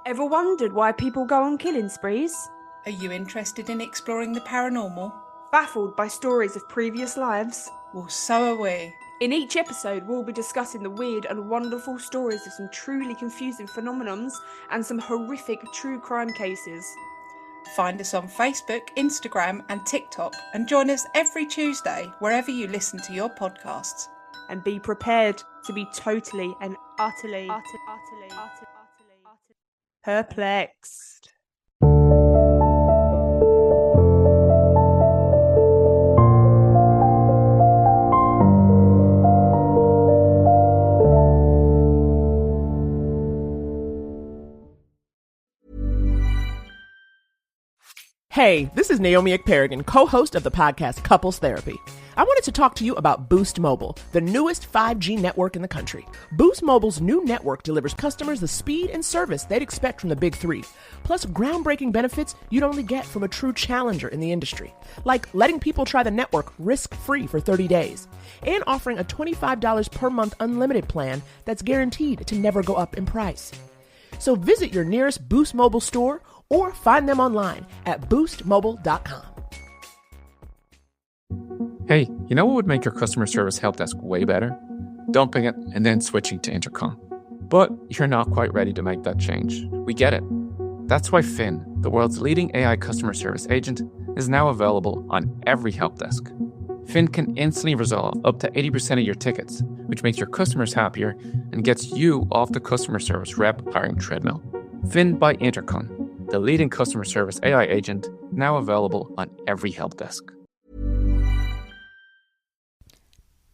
Ever wondered why people go on killing sprees? Are you interested in exploring the paranormal? Baffled by stories of previous lives? Well, so are we. In each episode, we'll be discussing the weird and wonderful stories of some truly confusing phenomenons and some horrific true crime cases. Find us on Facebook, Instagram and TikTok and join us every Tuesday wherever you listen to your podcasts. And be prepared to be totally and utterly perplexed. Hey, this is Naomi Ekperigan, co-host of the podcast Couples Therapy. I wanted to talk to you about Boost Mobile, the newest 5G network in the country. Boost Mobile's new network delivers customers the speed and service they'd expect from the big three, plus groundbreaking benefits you'd only get from a true challenger in the industry, like letting people try the network risk-free for 30 days, and offering a $25 per month unlimited plan that's guaranteed to never go up in price. So visit your nearest Boost Mobile store or find them online at boostmobile.com. Hey, you know what would make your customer service help desk way better? Dumping it and then switching to Intercom. But you're not quite ready to make that change. We get it. That's why Finn, the world's leading AI customer service agent, is now available on every help desk. Finn can instantly resolve up to 80% of your tickets, which makes your customers happier and gets you off the customer service rep hiring treadmill. Finn by Intercom, the leading customer service AI agent, now available on every help desk.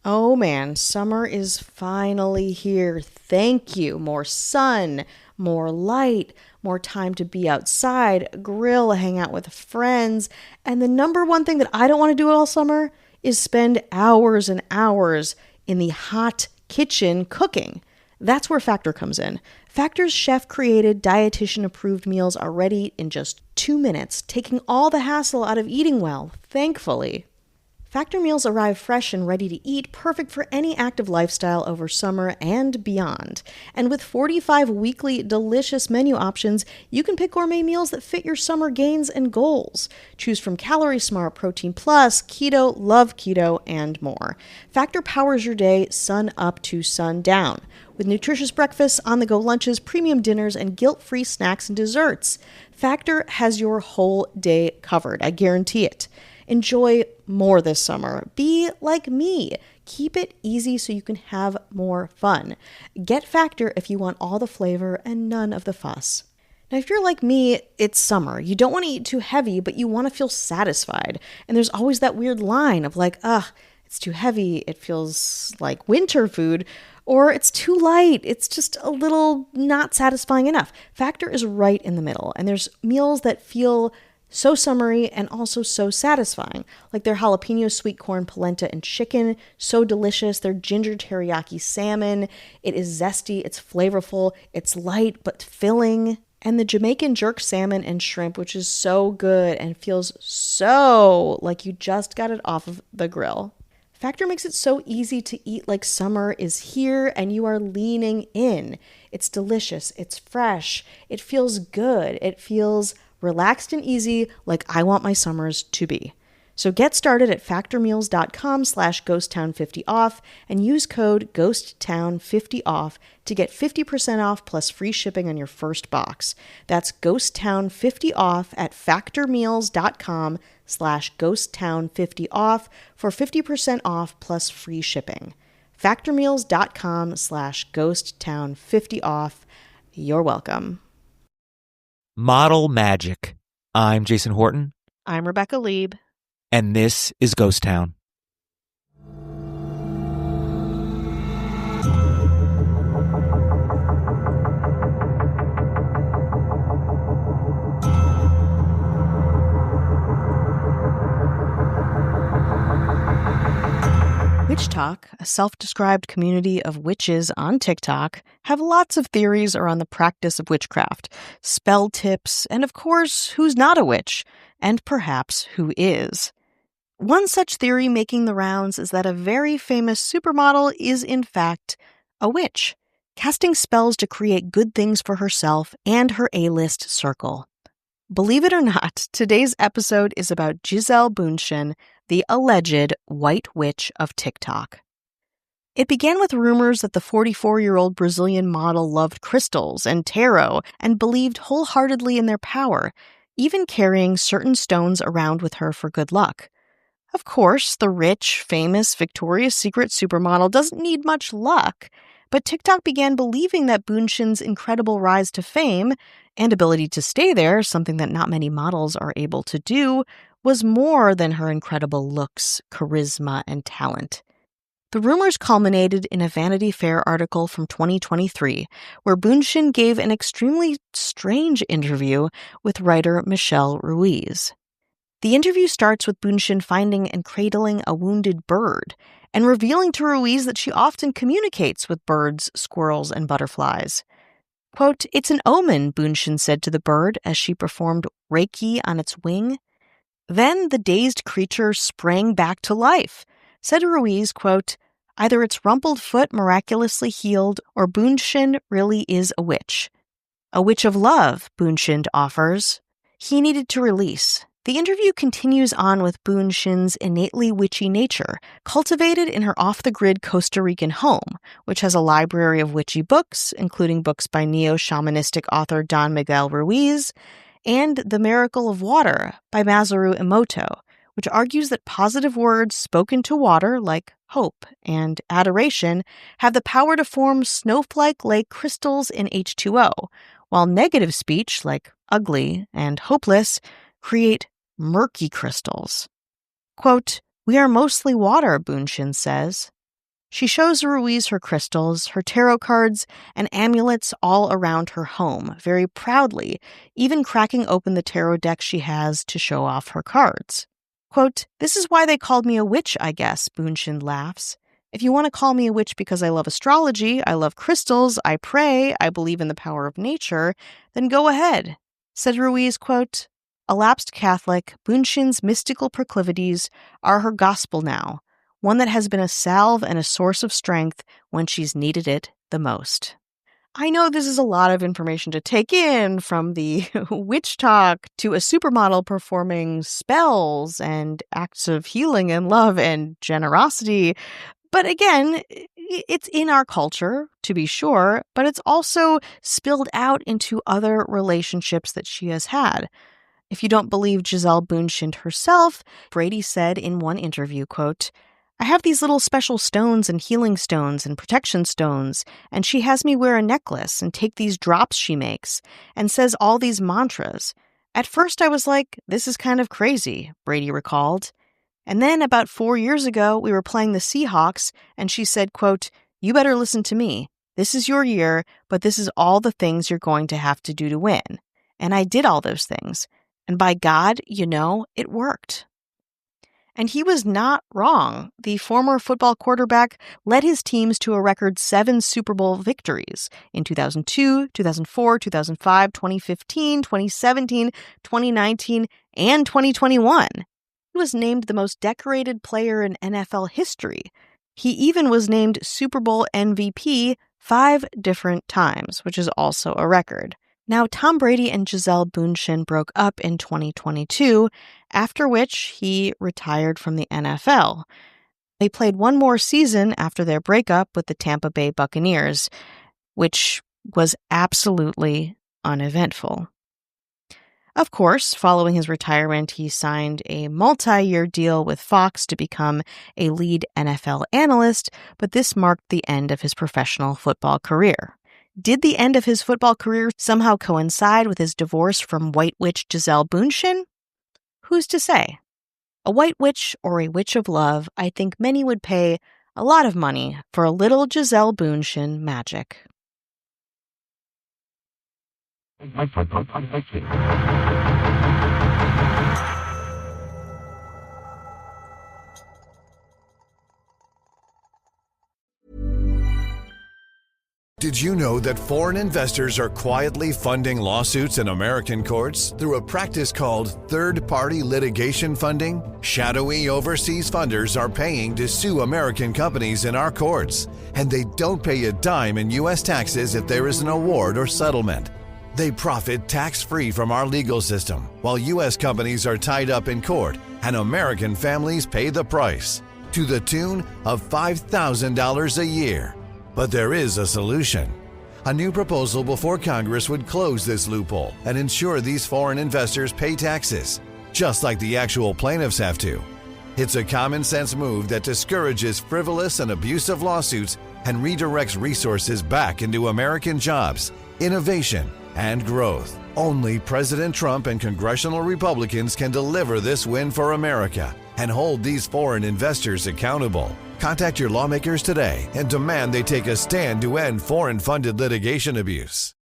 Oh man, summer is finally here. Thank you. More sun, more light, more time to be outside, grill, hang out with friends. And the number one thing that I don't want to do all summer is spend hours and hours in the hot kitchen cooking. That's where Factor comes in. Factor's chef-created, dietitian-approved meals are ready in just 2 minutes, taking all the hassle out of eating well, thankfully. Factor meals arrive fresh and ready to eat, perfect for any active lifestyle over summer and beyond. And with 45 weekly delicious menu options, you can pick gourmet meals that fit your summer gains and goals. Choose from Calorie Smart, Protein Plus, Keto, Love Keto, and more. Factor powers your day sun up to sun down, with nutritious breakfasts, on-the-go lunches, premium dinners, and guilt-free snacks and desserts. Factor has your whole day covered, I guarantee it. Enjoy more this summer. Be like me. Keep it easy so you can have more fun. Get Factor if you want all the flavor and none of the fuss. Now, if you're like me, it's summer. You don't want to eat too heavy, but you want to feel satisfied. And there's always that weird line of like, it's too heavy. It feels like winter food. Or it's too light. It's just a little not satisfying enough. Factor is right in the middle. And there's meals that feel so summery and also so satisfying, like their jalapeno sweet corn polenta and chicken, so delicious, their ginger teriyaki salmon. It is zesty, it's flavorful, it's light but filling. And the Jamaican jerk salmon and shrimp, which is so good and feels so like you just got it off of the grill. Factor makes it so easy to eat like summer is here and you are leaning in. It's delicious, it's fresh, it feels good, it feels relaxed and easy like I want my summers to be. So get started at factormeals.com/ghosttown50off and use code ghosttown50off to get 50% off plus free shipping on your first box. That's ghosttown50off at factormeals.com/ghosttown50off for 50% off plus free shipping. factormeals.com/ghosttown50off. You're welcome. Model Magic. I'm Jason Horton. I'm Rebecca Lieb. And this is Ghost Town. Witch Talk, a self-described community of witches on TikTok, have lots of theories around the practice of witchcraft, spell tips, and of course, who's not a witch, and perhaps who is. One such theory making the rounds is that a very famous supermodel is in fact a witch. casting spells to create good things for herself and her A-list circle. Believe it or not, today's episode is about Gisele Bundchen, the alleged white witch of TikTok. It began with rumors that the 44-year-old Brazilian model loved crystals and tarot and believed wholeheartedly in their power, even carrying certain stones around with her for good luck. Of course, the rich, famous Victoria's Secret supermodel doesn't need much luck, but TikTok began believing that Bundchen's incredible rise to fame and ability to stay there, something that not many models are able to do, was more than her incredible looks, charisma, and talent. The rumors culminated in a Vanity Fair article from 2023, where Bundchen gave an extremely strange interview with writer Michelle Ruiz. The interview starts with Bundchen finding and cradling a wounded bird, and revealing to Ruiz that she often communicates with birds, squirrels, and butterflies. Quote, "It's an omen," Bundchen said to the bird as she performed Reiki on its wing. Then the dazed creature sprang back to life. Said Ruiz, quote, "Either its rumpled foot miraculously healed, or Bundchen really is a witch. A witch of love," Bundchen offers. He needed to release. The interview continues on with Bundchen's innately witchy nature, cultivated in her off-the-grid Costa Rican home, which has a library of witchy books, including books by neo-shamanistic author Don Miguel Ruiz, and The Miracle of Water by Masaru Emoto, which argues that positive words spoken to water, like hope and adoration, have the power to form snowflake-like crystals in H2O, while negative speech, like ugly and hopeless, create murky crystals. Quote, "We are mostly water," Bundchen says. She shows Ruiz her crystals, her tarot cards, and amulets all around her home, very proudly, even cracking open the tarot deck she has to show off her cards. Quote, "This is why they called me a witch, I guess," Bundchen laughs. "If you want to call me a witch because I love astrology, I love crystals, I pray, I believe in the power of nature, then go ahead." Said Ruiz, quote, "A lapsed Catholic, Bundchen's mystical proclivities are her gospel now, one that has been a salve and a source of strength when she's needed it the most." I know this is a lot of information to take in, from the witch talk to a supermodel performing spells and acts of healing and love and generosity. But again, it's in our culture, to be sure, but it's also spilled out into other relationships that she has had. If you don't believe Gisele Bundchen herself, Brady said in one interview, quote, "I have these little special stones and healing stones and protection stones, and she has me wear a necklace and take these drops she makes and says all these mantras. At first I was like, this is kind of crazy," Brady recalled. "And then about 4 years ago, we were playing the Seahawks, and she said, quote, 'You better listen to me. This is your year, but this is all the things you're going to have to do to win.' And I did all those things. And by God, it worked." And he was not wrong. The former football quarterback led his teams to a record 7 Super Bowl victories in 2002, 2004, 2005, 2015, 2017, 2019, and 2021. He was named the most decorated player in NFL history. He even was named Super Bowl MVP 5 different times, which is also a record. Now, Tom Brady and Gisele Bundchen broke up in 2022, after which he retired from the NFL. They played one more season after their breakup with the Tampa Bay Buccaneers, which was absolutely uneventful. Of course, following his retirement, he signed a multi-year deal with Fox to become a lead NFL analyst, but this marked the end of his professional football career. Did the end of his football career somehow coincide with his divorce from white witch Gisele Bundchen? Who's to say? A white witch or a witch of love, I think many would pay a lot of money for a little Gisele Bundchen magic. Did you know that foreign investors are quietly funding lawsuits in American courts through a practice called third-party litigation funding? Shadowy overseas funders are paying to sue American companies in our courts, and they don't pay a dime in U.S. taxes if there is an award or settlement. They profit tax-free from our legal system, while U.S. companies are tied up in court, and American families pay the price, to the tune of $5,000 a year. But there is a solution. A new proposal before Congress would close this loophole and ensure these foreign investors pay taxes, just like the actual plaintiffs have to. It's a common-sense move that discourages frivolous and abusive lawsuits and redirects resources back into American jobs, innovation, and growth. Only President Trump and congressional Republicans can deliver this win for America and hold these foreign investors accountable. Contact your lawmakers today and demand they take a stand to end foreign-funded litigation abuse.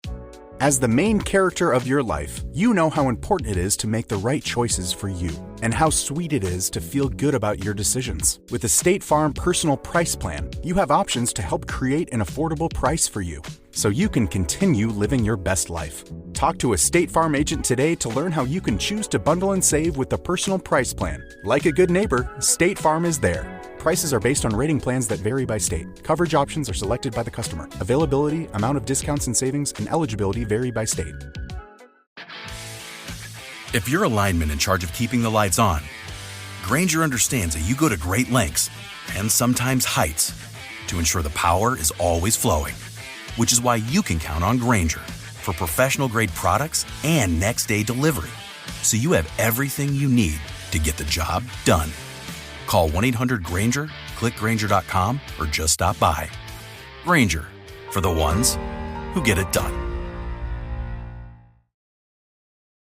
As the main character of your life, you know how important it is to make the right choices for you and how sweet it is to feel good about your decisions. With the State Farm Personal Price Plan, you have options to help create an affordable price for you so you can continue living your best life. Talk to a State Farm agent today to learn how you can choose to bundle and save with the Personal Price Plan. Like a good neighbor, State Farm is there. Prices are based on rating plans that vary by state. Coverage options are selected by the customer. Availability, amount of discounts and savings, and eligibility vary by state. If you're a lineman in charge of keeping the lights on, Grainger understands that you go to great lengths, and sometimes heights, to ensure the power is always flowing. Which is why you can count on Grainger for professional-grade products and next-day delivery, so you have everything you need to get the job done. Call 1-800-GRAINGER, click Grainger.com, or just stop by. Grainger, for the ones who get it done.